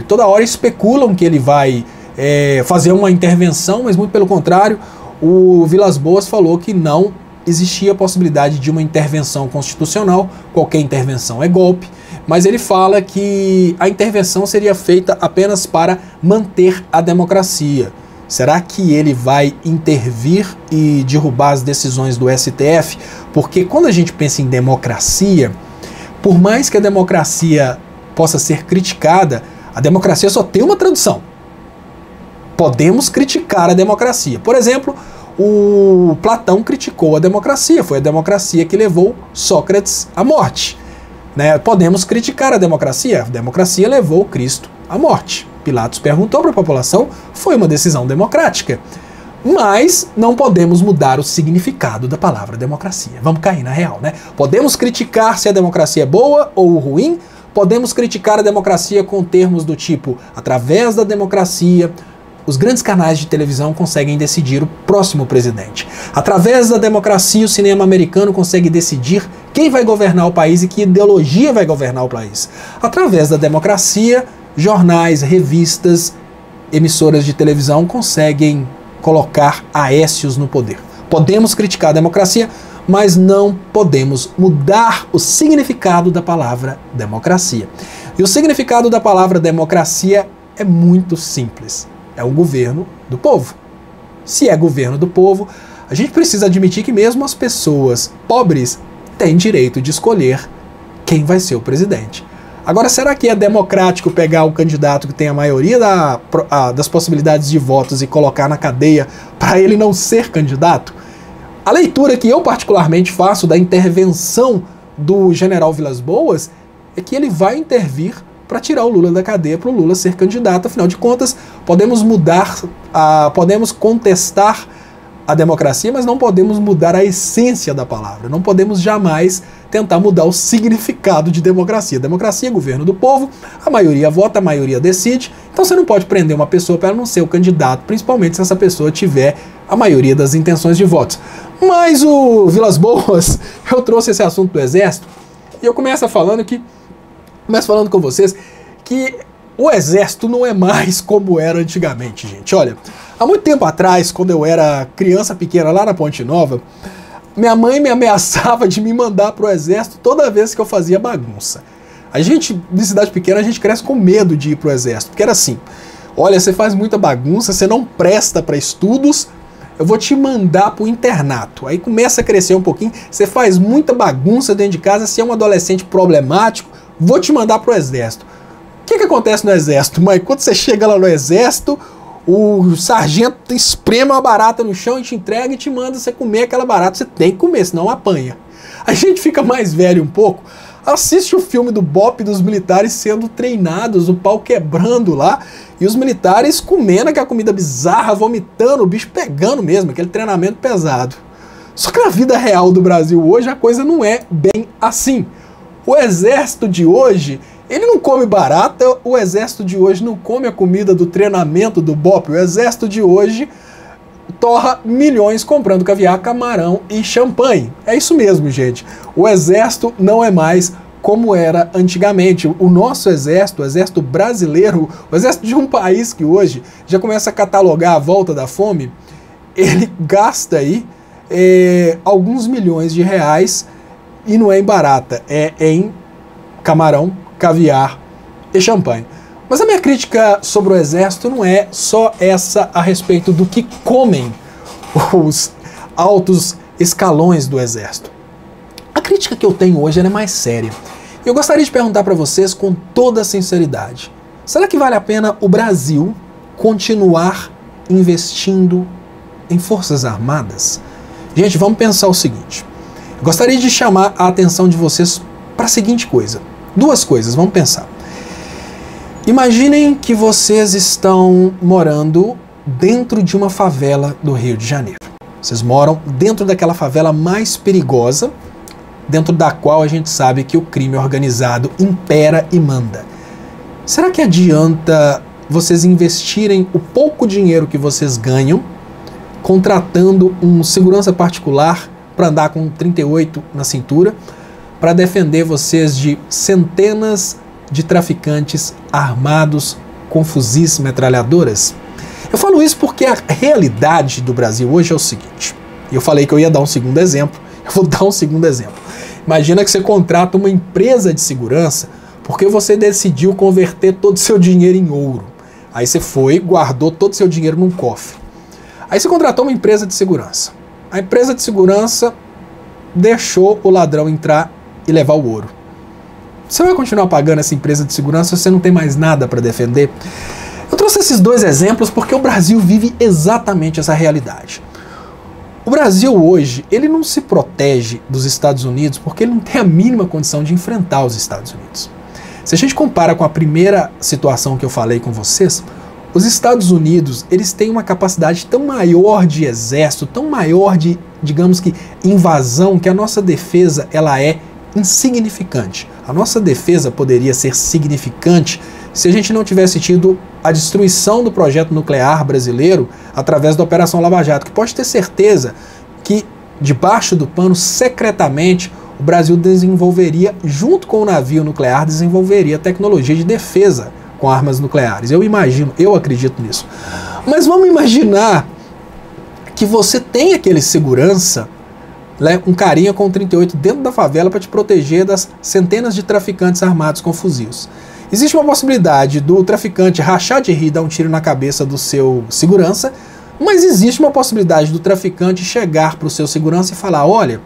Toda hora especulam que ele vai fazer uma intervenção, mas muito pelo contrário, o Vilas Boas falou que não existia a possibilidade de uma intervenção constitucional, qualquer intervenção é golpe, mas ele fala que a intervenção seria feita apenas para manter a democracia. Será que ele vai intervir e derrubar as decisões do STF? Porque quando a gente pensa em democracia, por mais que a democracia possa ser criticada, a democracia só tem uma tradução. Podemos criticar a democracia. Por exemplo, o Platão criticou a democracia, foi a democracia que levou Sócrates à morte. Podemos criticar a democracia levou Cristo à morte. Pilatos perguntou para a população, foi uma decisão democrática. Mas não podemos mudar o significado da palavra democracia. Vamos cair na real, né? Podemos criticar se a democracia é boa ou ruim, podemos criticar a democracia com termos do tipo, através da democracia, os grandes canais de televisão conseguem decidir o próximo presidente. Através da democracia, o cinema americano consegue decidir quem vai governar o país e que ideologia vai governar o país. Através da democracia, jornais, revistas, emissoras de televisão conseguem colocar aécios no poder. Podemos criticar a democracia, mas não podemos mudar o significado da palavra democracia. E o significado da palavra democracia é muito simples. É o governo do povo. Se é governo do povo, a gente precisa admitir que mesmo as pessoas pobres têm direito de escolher quem vai ser o presidente. Agora, será que é democrático pegar o candidato que tem a maioria das possibilidades de votos e colocar na cadeia para ele não ser candidato? A leitura que eu particularmente faço da intervenção do general Vilas Boas é que ele vai intervir para tirar o Lula da cadeia, para o Lula ser candidato. Afinal de contas, podemos podemos contestar a democracia, mas não podemos mudar a essência da palavra. Não podemos jamais tentar mudar o significado de democracia. Democracia é governo do povo, a maioria vota, a maioria decide. Então você não pode prender uma pessoa para ela não ser o candidato, principalmente se essa pessoa tiver a maioria das intenções de votos. Mas o Vilas Boas, eu trouxe esse assunto do Exército, e eu começo falando com vocês que o Exército não é mais como era antigamente, gente. Olha, há muito tempo atrás, quando eu era criança pequena lá na Ponte Nova, minha mãe me ameaçava de me mandar pro Exército toda vez que eu fazia bagunça. A gente, de cidade pequena, a gente cresce com medo de ir pro Exército, porque era assim, olha, você faz muita bagunça, você não presta para estudos, eu vou te mandar pro internato. Aí começa a crescer um pouquinho, você faz muita bagunça dentro de casa, se é um adolescente problemático, vou te mandar pro Exército. O que acontece no Exército, mãe? Quando você chega lá no Exército, o sargento espreme uma barata no chão e te entrega e te manda você comer aquela barata. Você tem que comer, senão apanha. A gente fica mais velho um pouco, assiste o filme do BOPE dos militares sendo treinados, o pau quebrando lá, e os militares comendo aquela comida bizarra, vomitando, o bicho pegando mesmo, aquele treinamento pesado. Só que na vida real do Brasil hoje a coisa não é bem assim. O Exército de hoje, ele não come barata, o Exército de hoje não come a comida do treinamento do BOPE, o Exército de hoje torra milhões comprando caviar, camarão e champanhe. É isso mesmo, gente. O Exército não é mais como era antigamente. O nosso Exército, o Exército brasileiro, o Exército de um país que hoje já começa a catalogar a volta da fome, ele gasta aí alguns milhões de reais. E não é em barata, é em camarão, caviar e champanhe. Mas a minha crítica sobre o Exército não é só essa a respeito do que comem os altos escalões do Exército. A crítica que eu tenho hoje é mais séria. Eu gostaria de perguntar para vocês com toda a sinceridade. Será que vale a pena o Brasil continuar investindo em Forças Armadas? Gente, vamos pensar o seguinte. Gostaria de chamar a atenção de vocês para a seguinte coisa. Duas coisas, vamos pensar. Imaginem que vocês estão morando dentro de uma favela do Rio de Janeiro. Vocês moram dentro daquela favela mais perigosa, dentro da qual a gente sabe que o crime organizado impera e manda. Será que adianta vocês investirem o pouco dinheiro que vocês ganham, contratando um segurança particular para andar com 38 na cintura, para defender vocês de centenas de traficantes armados com fuzis metralhadoras? Eu falo isso porque a realidade do Brasil hoje é o seguinte. Eu falei que eu ia dar um segundo exemplo, eu vou dar um segundo exemplo. Imagina que você contrata uma empresa de segurança porque você decidiu converter todo o seu dinheiro em ouro. Aí você foi, guardou todo o seu dinheiro num cofre. Aí você contratou uma empresa de segurança. A empresa de segurança deixou o ladrão entrar e levar o ouro. Você vai continuar pagando essa empresa de segurança se você não tem mais nada para defender? Eu trouxe esses dois exemplos porque o Brasil vive exatamente essa realidade. O Brasil hoje, ele não se protege dos Estados Unidos porque ele não tem a mínima condição de enfrentar os Estados Unidos. Se a gente compara com a primeira situação que eu falei com vocês, os Estados Unidos, eles têm uma capacidade tão maior de exército, tão maior de, digamos que, invasão, que a nossa defesa, ela é insignificante. A nossa defesa poderia ser significante se a gente não tivesse tido a destruição do projeto nuclear brasileiro através da Operação Lava Jato, que pode ter certeza que, debaixo do pano, secretamente, o Brasil desenvolveria, junto com o navio nuclear, desenvolveria tecnologia de defesa com armas nucleares. Eu imagino, eu acredito nisso. Mas vamos imaginar que você tem aquele segurança, né, um carinha com 38 dentro da favela para te proteger das centenas de traficantes armados com fuzis. Existe uma possibilidade do traficante rachar de rir e dar um tiro na cabeça do seu segurança, mas existe uma possibilidade do traficante chegar para o seu segurança e falar: olha,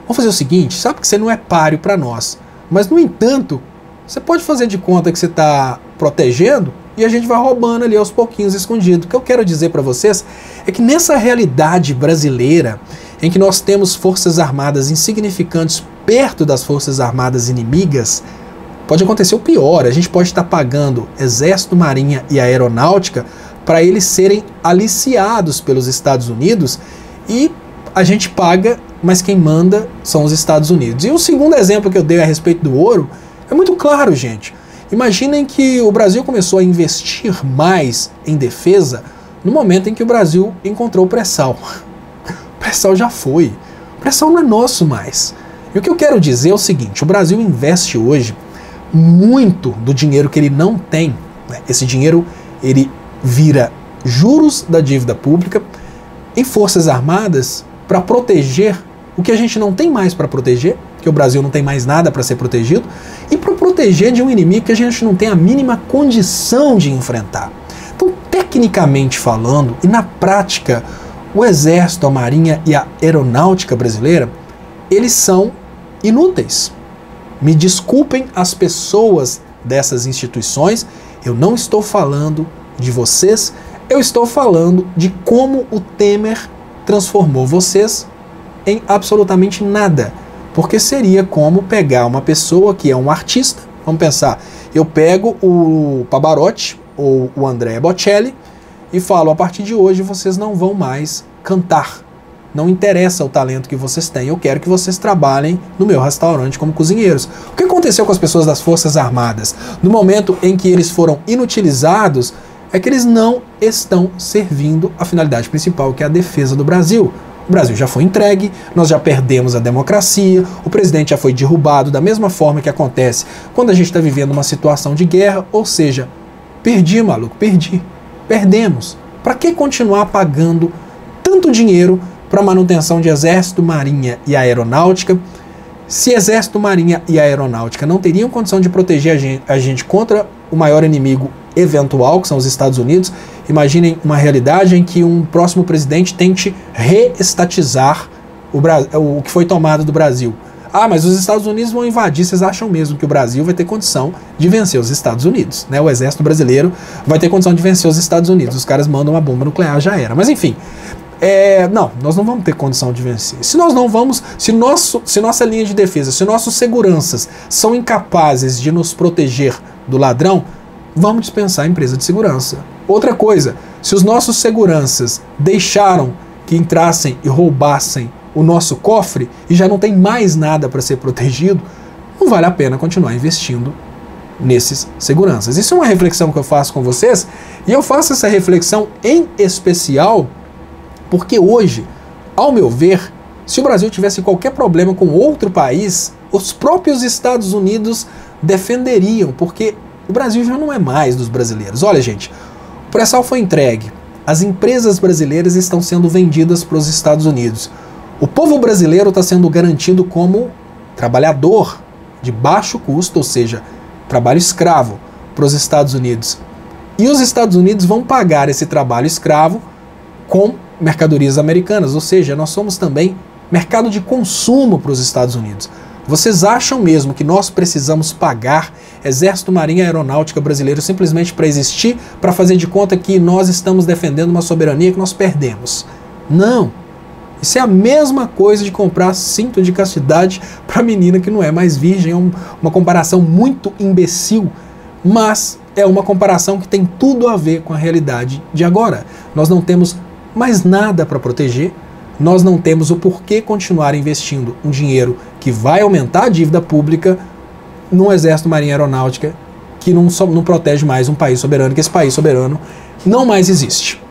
vamos fazer o seguinte, sabe que você não é páreo para nós, mas no entanto, você pode fazer de conta que você está protegendo e a gente vai roubando ali aos pouquinhos escondido. O que eu quero dizer para vocês é que nessa realidade brasileira, em que nós temos forças armadas insignificantes perto das forças armadas inimigas, pode acontecer o pior. A gente pode estar pagando Exército, Marinha e Aeronáutica para eles serem aliciados pelos Estados Unidos e a gente paga, mas quem manda são os Estados Unidos. E o segundo exemplo que eu dei a respeito do ouro é muito claro, gente. Imaginem que o Brasil começou a investir mais em defesa no momento em que o Brasil encontrou o pré-sal. O pré-sal já foi. O pré-sal não é nosso mais. E o que eu quero dizer é o seguinte: o Brasil investe hoje muito do dinheiro que ele não tem. Né? Esse dinheiro ele vira juros da dívida pública em forças armadas para proteger o que a gente não tem mais para proteger, que o Brasil não tem mais nada para ser protegido, e para proteger de um inimigo que a gente não tem a mínima condição de enfrentar. Então, tecnicamente falando, e na prática, o Exército, a Marinha e a Aeronáutica brasileira, eles são inúteis. Me desculpem as pessoas dessas instituições, eu não estou falando de vocês, eu estou falando de como o Temer transformou vocês em absolutamente nada. Porque seria como pegar uma pessoa que é um artista, vamos pensar, eu pego o Pavarotti ou o Andrea Bocelli e falo: a partir de hoje vocês não vão mais cantar. Não interessa o talento que vocês têm, eu quero que vocês trabalhem no meu restaurante como cozinheiros. O que aconteceu com as pessoas das Forças Armadas? No momento em que eles foram inutilizados, é que eles não estão servindo a finalidade principal, que é a defesa do Brasil. O Brasil já foi entregue, nós já perdemos a democracia, o presidente já foi derrubado, da mesma forma que acontece quando a gente está vivendo uma situação de guerra, ou seja, perdi, maluco, perdi, perdemos. Para que continuar pagando tanto dinheiro para manutenção de Exército, Marinha e Aeronáutica, se Exército, Marinha e Aeronáutica não teriam condição de proteger a gente contra o maior inimigo eventual, que são os Estados Unidos? Imaginem uma realidade em que um próximo presidente tente reestatizar o que foi tomado do Brasil. Ah, mas os Estados Unidos vão invadir. Vocês acham mesmo que o Brasil vai ter condição de vencer os Estados Unidos? Né? O exército brasileiro vai ter condição de vencer os Estados Unidos. Os caras mandam uma bomba nuclear, já era. Mas enfim, não, nós não vamos ter condição de vencer. Se nós não vamos, se nossa linha de defesa, se nossos seguranças são incapazes de nos proteger do ladrão, vamos dispensar a empresa de segurança. Outra coisa, se os nossos seguranças deixaram que entrassem e roubassem o nosso cofre e já não tem mais nada para ser protegido, não vale a pena continuar investindo nesses seguranças. Isso é uma reflexão que eu faço com vocês, e eu faço essa reflexão em especial porque hoje, ao meu ver, se o Brasil tivesse qualquer problema com outro país, os próprios Estados Unidos defenderiam, porque O Brasil já não é mais dos brasileiros. Olha, gente, o pré-sal foi entregue. As empresas brasileiras estão sendo vendidas para os Estados Unidos. O povo brasileiro está sendo garantido como trabalhador de baixo custo, ou seja, trabalho escravo, para os Estados Unidos. E os Estados Unidos vão pagar esse trabalho escravo com mercadorias americanas, ou seja, nós somos também mercado de consumo para os Estados Unidos. Vocês acham mesmo que nós precisamos pagar Exército, Marinha e Aeronáutica brasileiro simplesmente para existir, para fazer de conta que nós estamos defendendo uma soberania que nós perdemos? Não. Isso é a mesma coisa de comprar cinto de castidade para menina que não é mais virgem. É uma comparação muito imbecil, mas é uma comparação que tem tudo a ver com a realidade de agora. Nós não temos mais nada para proteger, nós não temos o porquê continuar investindo um dinheiro que vai aumentar a dívida pública num Exército, Marinha e Aeronáutica que não protege mais um país soberano, que esse país soberano não mais existe.